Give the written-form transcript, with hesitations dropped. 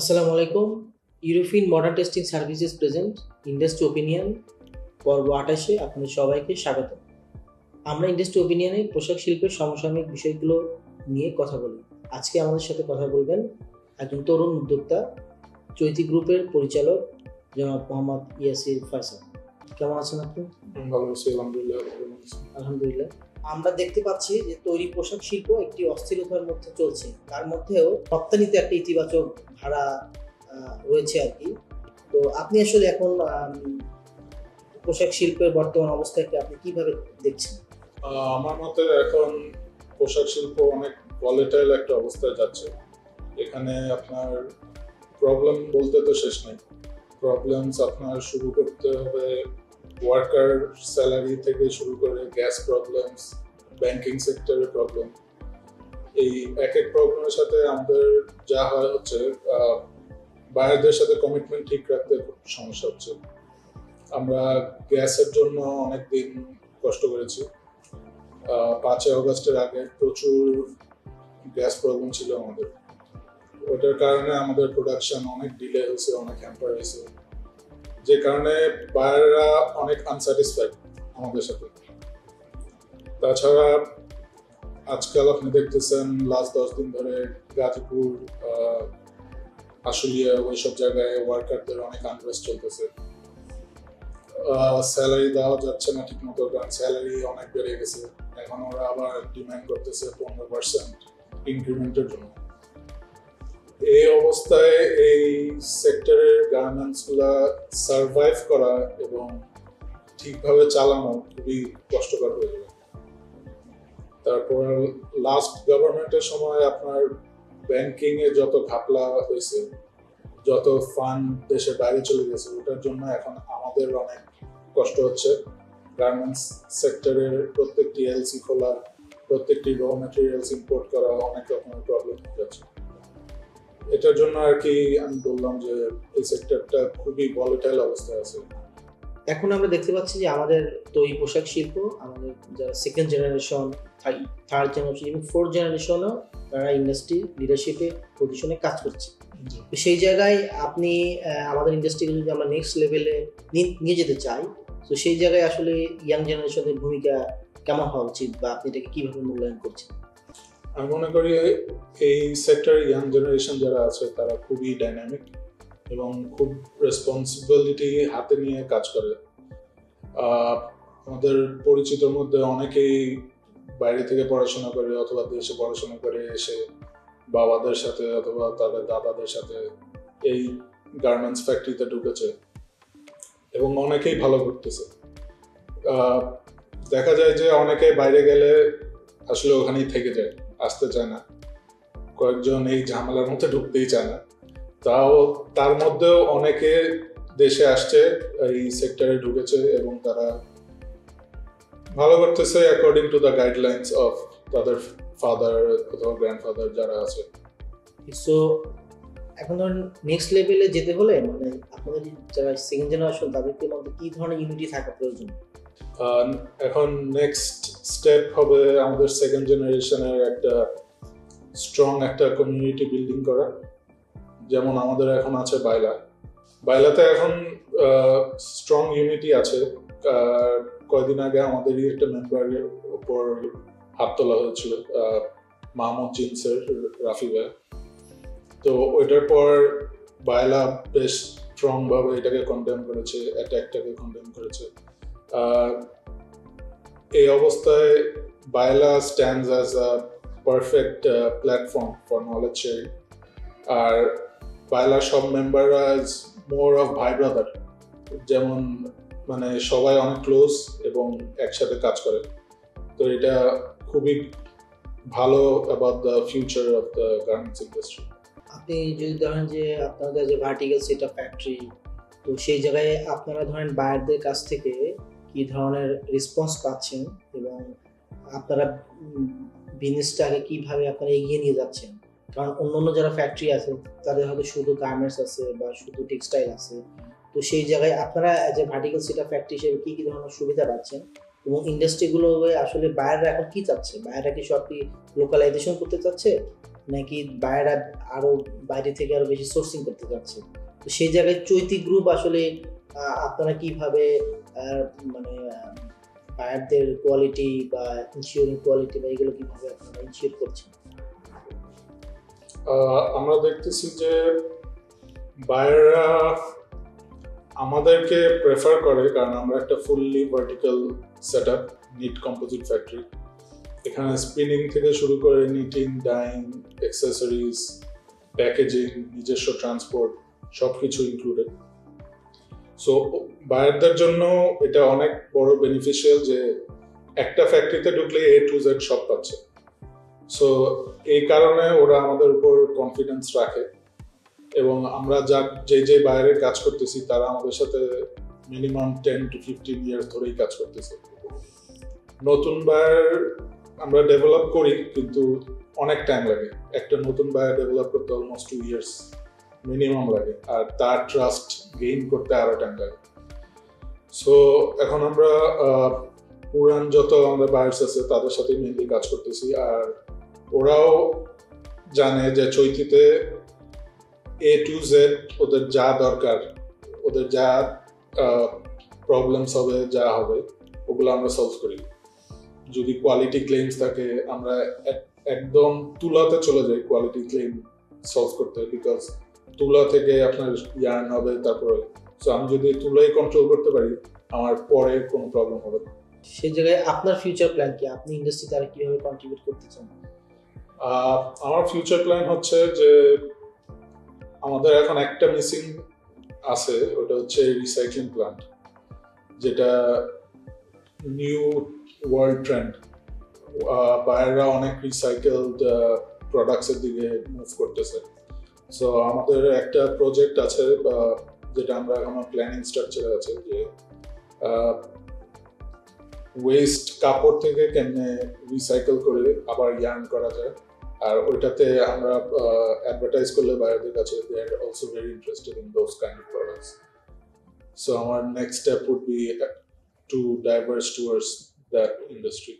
আসসালামু আলাইকুম। European modern testing services present industry opinion পর্ব 28-এ আপনাদের সবাইকে স্বাগত। আমরা ইন্ডাস্ট্রি ওপিনিয়নে পোশাক শিল্পের সমসাময়িক বিষয়গুলো নিয়ে কথা বলি। আজকে আমাদের সাথে কথা বলবেন একজন তরুণ উদ্যোক্তা, চৈতি গ্রুপের পরিচালক জনাব মোহাম্মদ ইয়াসির ফয়সাল। কেমন আছেন আপনি? ভালো আছি, আলহামদুলিল্লাহ। আলহামদুলিল্লাহ। আমরা দেখতে পাচ্ছি যে তৈরি পোশাক শিল্প একটি অস্থিরতার মধ্যে চলছে, তার মধ্যেও রপ্তানিতে একটা ইতিবাচক ধারা রয়েছে আর কি। তো আপনি আসলে এখন পোশাক শিল্পের বর্তমান অবস্থাকে আপনি কিভাবে দেখছেন? আমার মতে এখন পোশাক শিল্প অনেক ভলেটাইল একটা অবস্থায় যাচ্ছে। এখানে আপনার প্রবলেম বলতে তো শেষ নাই। প্রবলেমস আপনার শুরু করতে হবে ওয়ার্কার স্যালারি থেকে শুরু করে গ্যাস প্রবলেমস, ব্যাংকিং সেক্টরের প্রবলেম। এই এক এক প্রবলেমের সাথে আমাদের যা হয় হচ্ছে বায়ারদের সাথে কমিটমেন্ট ঠিক রাখতে খুব সমস্যা হচ্ছে। আমরা গ্যাসের জন্য অনেকদিন কষ্ট করেছি। 5 আগস্টের আগে প্রচুর গ্যাস প্রবলেম ছিল আমাদের। ওটার কারণে আমাদের প্রোডাকশন অনেক ডিলে হয়েছে, অনেক হ্যাম্পার হয়েছে, যে কারণে বায়াররা অনেক আনস্যাটিসফাইড আমাদের সাথে। তাছাড়া আজকাল আপনি দেখতেছেন লাস্ট 10 দিন ধরে গাজীপুর, আশুলিয়া ওইসব জায়গায় ওয়ার্কারদের অনেক আনরেস্ট চলতেছে। স্যালারি দেওয়া যাচ্ছে না ঠিক মতো, কারণ স্যালারি অনেক বেড়ে গেছে। এখন ওরা আবার ডিমান্ড করতেছে 15% ইনক্রিমেন্টের জন্য। এই অবস্থায় এই সেক্টরের গার্মেন্টস গুলা সার্ভাইভ করা এবং ঠিকভাবে চালানো খুবই কষ্টকর হয়ে যাবে। তারপর লাস্ট গভর্নমেন্টের সময় আপনার ব্যাংকিং এ যত ঘাপলা হয়েছে, যত ফান্ড দেশের বাইরে চলে গেছে, ওটার জন্য এখন আমাদের অনেক কষ্ট হচ্ছে। গার্মেন্টস সেক্টরের প্রত্যেকটি এলসি খোলা, প্রত্যেকটি র ম্যাটেরিয়ালস ইম্পোর্ট করা, অনেক রকমের প্রবলেম হয়ে যাচ্ছে। এটার জন্য আর কি আমি বললাম যে এই সেক্টরটা খুবই ভলেটাইল অবস্থায় আছে। এখন আমরা দেখতে পাচ্ছি যে আমাদের তৈরি পোশাক শিল্প, আমাদের যারা সেকেন্ড জেনারেশন, থার্ড জেনারেশন এবং ফোর্থ জেনারেশনও তারা ইন্ডাস্ট্রি লিডারশিপে পজিশনে কাজ করছে। তো সেই জায়গায় আপনি আমাদের ইন্ডাস্ট্রিকে যদি আমরা নেক্সট লেভেলে নিয়ে যেতে চাই, তো সেই জায়গায় আসলে ইয়াং জেনারেশনের ভূমিকা কেমন হওয়া উচিত বা আপনি এটাকে কিভাবে মূল্যায়ন করছেন? আমি মনে করি এই সেক্টরে ইয়াং জেনারেশন যারা আছে তারা খুবই ডাইনামিক এবং খুব রেসপন্সিবিলিটি হাতে নিয়ে কাজ করে। আমাদের পরিচিতর মধ্যে অনেকেই বাইরে থেকে পড়াশোনা করে অথবা দেশে পড়াশোনা করে এসে বাবাদের সাথে অথবা তাদের দাদাদের সাথে এই গার্মেন্টস ফ্যাক্টরিতে ঢুকেছে এবং অনেকেই ভালো করতেছে। দেখা যায় যে অনেকে বাইরে গেলে আসলে ওখানেই থেকে যায়, আসতে চায় না। কয়েকজন এই ঝামেলার মধ্যে ঢুকতেই চায় না। তাও তার মধ্যেও অনেকে দেশে আসছে, এই সেক্টরে ঢুকেছে এবং তারা ভালো করতেছে according to the guidelines of তাদের ফাদার অথবা গ্র্যান্ডফাদার যারা আছে। সো এখন ধরেন নেক্সট লেভেলে যেতে হলে মানে আপনাদের যারা সেকেন্ড জেনারেশন তাদেরকে মধ্যে কি ধরনের ইউনিটি থাকা প্রয়োজন? এখন নেক্সট স্টেপ হবে আমাদের সেকেন্ড জেনারেশনের একটা স্ট্রং একটা কমিউনিটি বিল্ডিং করা। যেমন আমাদের এখন আছে বাইলাতে এখন স্ট্রং ইউনিটি আছে। কয়েকদিন আগে আমাদেরই একটা মেম্বারের উপর হাত তোলা হয়েছিল, মাহমুদ জিন্সের রাফি ভাই। তো ওইটার পর বাইলা বেশ স্ট্রং ভাবে এটাকে কন্ডেম করেছে, অ্যাটাকটাকে কন্ডেম করেছে। এই অবস্থায় বাইলা stands as a perfect platform for knowledge sharing. আর বাইলার সব মেম্বাররা ইজ মোর অফ ভাই ব্রাদার, যেমন মানে সবাই অনেক ক্লোজ এবং একসাথে কাজ করে। তো এটা খুবই ভালো about the future of the garments industry. আপনি যদি ধরেন যে আপনাদের যে ভার্টিক্যাল সেটআপ ফ্যাক্টরি, তো সেই জায়গায় আপনারা ধরেন বায়ারদের কাছ থেকে কি ধরনের রেসপন্স পাচ্ছেন এবং আপনারা বিজনেসটাকে কিভাবে আপনারা এগিয়ে নিয়ে যাচ্ছেন? কারণ অন্য যারা ফ্যাক্টরি আছে তাদের হয়তো শুধু গার্মেন্টস আছে বা শুধু টেক্সটাইল আছে। তো সেই জায়গায় আপনারা as a vertical setup factory হিসেবে কি ধরনের সুবিধা পাচ্ছেন এবং ইন্ডাস্ট্রিগুলো আসলে বায়াররা এখন কি চাচ্ছে? বায়াররা কি সব কি লোকালাইজেশন করতে চাচ্ছে নাকি বাইরেরা আরো বাইরে থেকে আরো বেশি সোর্সিং করতে যাচ্ছে? তো সেই জায়গায় চৈতি গ্রুপ আসলে আপনারা কিভাবে মানে বায়ারদের কোয়ালিটি বা ইনসিওরিং কোয়ালিটি বা এগুলো কিভাবে আপনারা ইনসিওর করছেন? আমরা দেখতেছি যে বায়াররা আমাদেরকে প্রেফার করে, কারণ আমরা একটা fully vertical set up, knit composite factory. এখানে স্পিনিং থেকে শুরু করে নিটিং, ডাইং, অ্যাক্সেসরিজ, প্যাকেজিং, নিজস্ব ট্রান্সপোর্ট সবকিছু ইনক্লুডেড। সো বায়ারদের জন্য এটা অনেক বড় বেনিফিশিয়াল যে একটা ফ্যাক্টরিতে ঢুকলে A to Z সব পাচ্ছে। সো এই কারণে ওরা আমাদের উপর কনফিডেন্স রাখে, এবং আমরা যে বাইরে কাজ করতেছি তারা আমাদের সাথে মিনিমাম 10 to 15 ইয়ার্স ধরেই কাজ করতেছে। নতুন বায়ার আমরা ডেভেলপ করি, কিন্তু অনেক টাইম লাগে। একটা নতুন বায়ার ডেভেলপ করতে অলমোস্ট 2 ইয়ার্স মিনিমাম লাগে, আর তার ট্রাস্ট গেইন করতে আরো টাইম লাগে। সো এখন আমরা পুরান যত আমরা বায়ার্স আছে তাদের সাথে মেনলি কাজ করতেছি, আর ওরাও জানে যে চৈতিতে A to Z ওদের যা দরকার, ওদের যা প্রবলেমস হবে, যা হবে ওগুলো আমরা সলভ করি। যদি কোয়ালিটি ক্লেইমস থাকে আমরা একদম তুলাতে চলে যাই কোয়ালিটি ক্লেইম সলভ করতে, বিকজ তুলা থেকে আপনার ইয়ার্ন হবে। তারপরে সো আমি যদি তুলাই কন্ট্রোল করতে পারি, আমার পরে কোনো প্রবলেম হবে না। সেই জায়গায় আপনার ফিউচার প্ল্যান কি? আপনি ইন্ডাস্ট্রিতে আর কিভাবে কন্ট্রিবিউট করতে চান? আমার ফিউচার প্ল্যান হচ্ছে যে আমাদের এখন একটা মিসিং আছে, ওটা হচ্ছে রিসাইক্লিং প্ল্যান্ট, যেটা নিউ ওয়ার্ল্ড ট্রেন্ড। বায়াররা অনেক রিসাইকেলড প্রোডাক্টসের দিকে মুভ করতেছে। সো আমাদের একটা প্রজেক্ট আছে যেটা আমরা আমার প্ল্যানিং স্ট্রাকচারে আছে, যে ওয়েস্ট কাপড় থেকে কেমনে রিসাইকেল করে আবার ইয়ার্ন করা যায়, আর ওইটাতে আমরা অ্যাডভার্টাইজ করলে বায়ারদের কাছে they are also very interested in those kind of products. So আমার next step would be to diverse towards that industry.